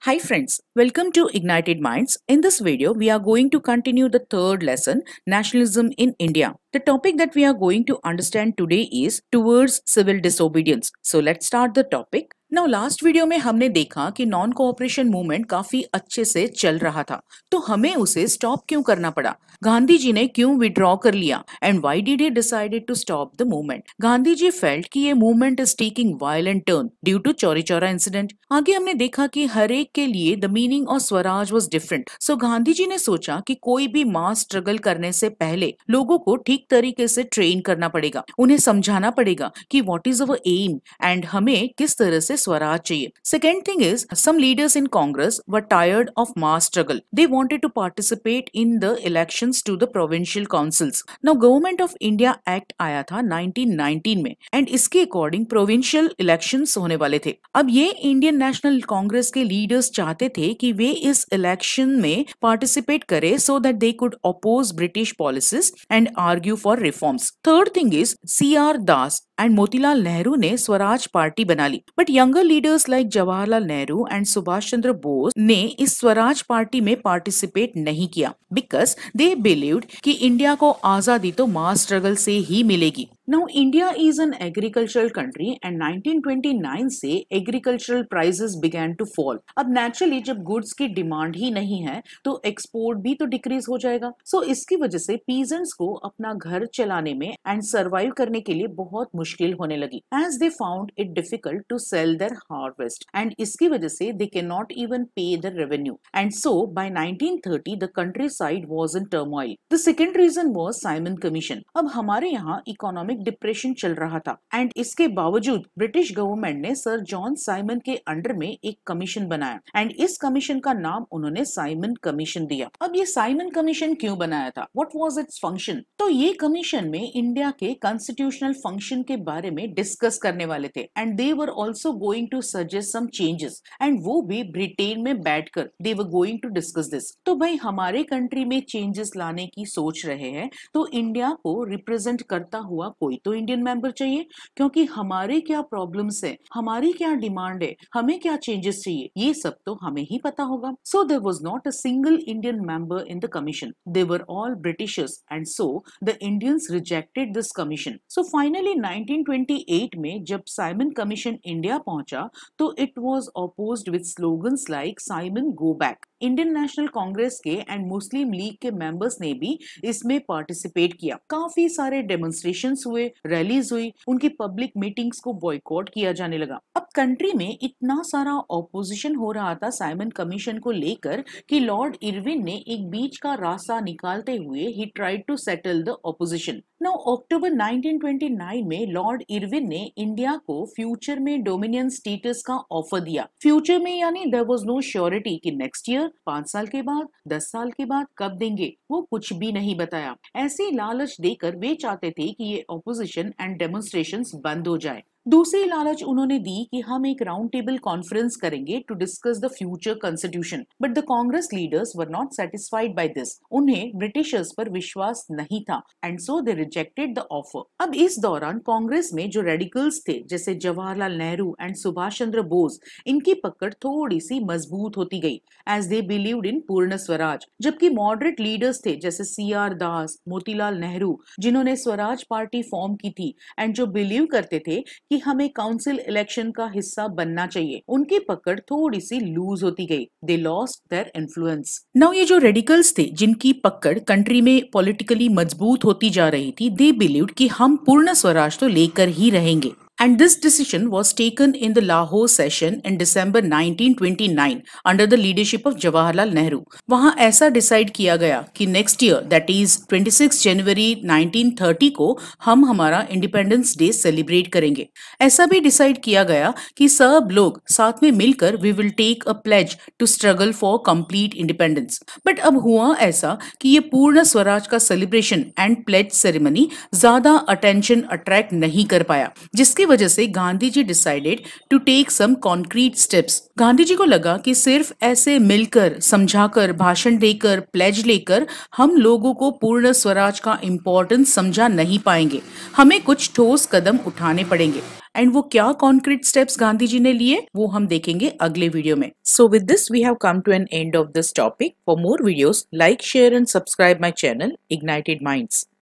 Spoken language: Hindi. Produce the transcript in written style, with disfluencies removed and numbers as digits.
Hi friends, welcome to Ignited Minds. In this video, we are going to continue the third lesson, Nationalism in India. The topic that we are going to understand today is towards civil disobedience. So let's start the topic. Now last video में हमने देखा कि नॉन कोऑपरेशन मूवमेंट काफी अच्छे से चल रहा था, तो हमें उसे स्टॉप क्यों करना पड़ा? गांधी जी ने क्यों विड्रॉ कर लिया? And why did he decided to stop the movement? Gandhi ji felt कि ये movement is taking violent turn due to Chauri Chaura incident. आगे हमने देखा कि हर एक के लिए the meaning of swaraj was different. So Gandhi ji ने सोचा कि कोई भी मास स्ट्रगल करने से पहले लोगों को ठीक तरीके से ट्रेन करना पड़ेगा, उन्हें समझाना पड़ेगा कि what is our aim and हमें किस तरह से स्वराज चाहिए। Second thing is some leaders in Congress were tired of mass struggle. They wanted to participate in the elections to the provincial councils. Now Government of India Act आया था 1919 में एंड इसके अकॉर्डिंग प्रोविंशियल इलेक्शंस होने वाले थे। अब ये इंडियन नेशनल कांग्रेस के लीडर्स चाहते थे कि वे इस इलेक्शन में पार्टिसिपेट करें so that they could oppose British policies and argue for reforms. Third thing is CR Das and Motilal Nehru ने स्वराज पार्टी बना ली, but younger leaders like Jawaharlal Nehru and Subhash Chandra Bose ने इस स्वराज पार्टी में पार्टिसिपेट नहीं किया बिकॉज दे बिलीव्ड कि इंडिया को आजादी तो मास स्ट्रगल से ही मिलेगी। Now India is an agricultural country and 1929 से agricultural prices began to fall. अब naturally जब goods की demand ही नहीं है तो export भी तो decrease हो जाएगा। So इसकी वजह से peasants को अपना घर चलाने में and survive करने के लिए बहुत मुश्किल होने लगी as they found it difficult to sell their harvest and इसकी वजह से they cannot even pay the revenue and so by 1930 the countryside was in turmoil. The second reason was Simon Commission. अब हमारे यहाँ economic डिप्रेशन चल रहा था एंड इसके बावजूद ब्रिटिश गवर्नमेंट ने सर जॉन साइमन के अंडर में एक कमीशन बनाया एंड इस कमीशन का नाम उन्होंने साइमन कमीशन दिया। अब ये साइमन कमीशन क्यों बनाया था? What was its function? तो ये कमीशन में इंडिया के कॉन्स्टिट्यूशनल फंक्शन के बारे में डिस्कस करने वाले थे and they were also going to suggest some changes and वो भी ब्रिटेन में बैठकर they were going to discuss this. तो भाई हमारे कंट्री में चेंजेस लाने की सोच रहे हैं तो इंडिया को रिप्रेजेंट करता हुआ कोई तो इंडियन मेंबर चाहिए, क्योंकि हमारे क्या प्रॉब्लम्स है, हमारी क्या डिमांड है, हमें क्या चेंजेस चाहिए, ये सब तो हमें ही पता होगा। So there was not a single Indian member in the commission, they were all Britishers and so the Indians rejected this commission. So finally 1928 में जब साइमन कमीशन इंडिया पहुंचा तो it was opposed with slogans like Simon go back. Indian National Congress के एंड मुस्लिम लीग के मेंबर्स ने भी इसमें पार्टिसिपेट किया। काफी सारे डेमोन्स्ट्रेशंस हुए, रैलीज हुई, उनकी पब्लिक मीटिंग्स को बॉयकॉट किया जाने लगा। अब कंट्री में इतना सारा ऑपोजिशन हो रहा था साइमन कमीशन को लेकर कि लॉर्ड इरविन ने एक बीच का रास्ता निकालते हुए he tried to settle the opposition. Now October 1929 में लॉर्ड इरविन ने इंडिया को फ्यूचर में डोमिनियन स्टेटस का ऑफर दिया। फ्यूचर में यानी देयर वाज नो श्योरिटी कि नेक्स्ट ईयर, 5 साल के बाद, 10 साल के बाद कब देंगे, वो कुछ भी नहीं बताया। ऐसी लालच देकर वे चाहते थे कि ये ऑपोजिशन एंड डेमोन्स्ट्रेशंस बंद हो जाए। दूसरी लालच उन्होंने दी कि हम एक राउंड टेबल कॉन्फ्रेंस करेंगे to discuss the future constitution, but the Congress leaders were not satisfied by this. उन्हें ब्रिटिशर्स पर विश्वास नहीं था and so they rejected the offer. अब इस दौरान कांग्रेस में जो रेडिकल्स थे जैसे जवाहरलाल नेहरू एंड सुभाष चंद्र बोस, इनकी पकड़ थोड़ी सी मजबूत होती गई एज दे बिलीव्ड इन पूर्ण स्वराज, जबकि मॉडरेट लीडर्स थे जैसे CR दास, मोतीलाल नेहरू, जिन्होंने स्वराज पार्टी फॉर्म की थी एंड जो बिलीव करते थे कि हमें काउंसिल इलेक्शन का हिस्सा बनना चाहिए, उनकी पकड़ थोड़ी सी लूज होती गई। They lost their influence. Now ये जो रेडिकल्स थे जिनकी पकड़ कंट्री में पॉलिटिकली मजबूत होती जा रही थी, दे बिलीव्ड कि हम पूर्ण स्वराज तो लेकर ही रहेंगे। And this decision was taken in the Lahore session in December 1929 under the leadership of Jawaharlal Nehru. वहाँ ऐसा डिसाइड किया गया कि नेक्स्ट ईयर दैट इज 26 जनवरी 1930 को हम हमारा इंडिपेंडेंस डे सेलिब्रेट करेंगे। ऐसा भी डिसाइड किया गया कि सब लोग साथ में मिलकर we will take a pledge to struggle for complete independence. But अब हुआ ऐसा कि ये पूर्ण स्वराज का सेलिब्रेशन एंड प्लेज सेरेमनी ज्यादा अटेंशन अट्रैक्ट नहीं कर पाया, जिसकी वजह से Gandhi ji decided to take some concrete steps. Gandhi ji को लगा कि सिर्फ ऐसे मिलकर, समझाकर, भाषण देकर, प्लेज लेकर हम लोगों को पूर्ण स्वराज का इंपॉर्टेंस समझा नहीं पाएंगे, हमें कुछ ठोस कदम उठाने पड़ेंगे। एंड वो क्या कॉन्क्रीट स्टेप्स गांधी जी ने लिए वो हम देखेंगे अगले वीडियो में. So with this we have come to an end of this topic. For more videos like share and subscribe my channel Ignited minds.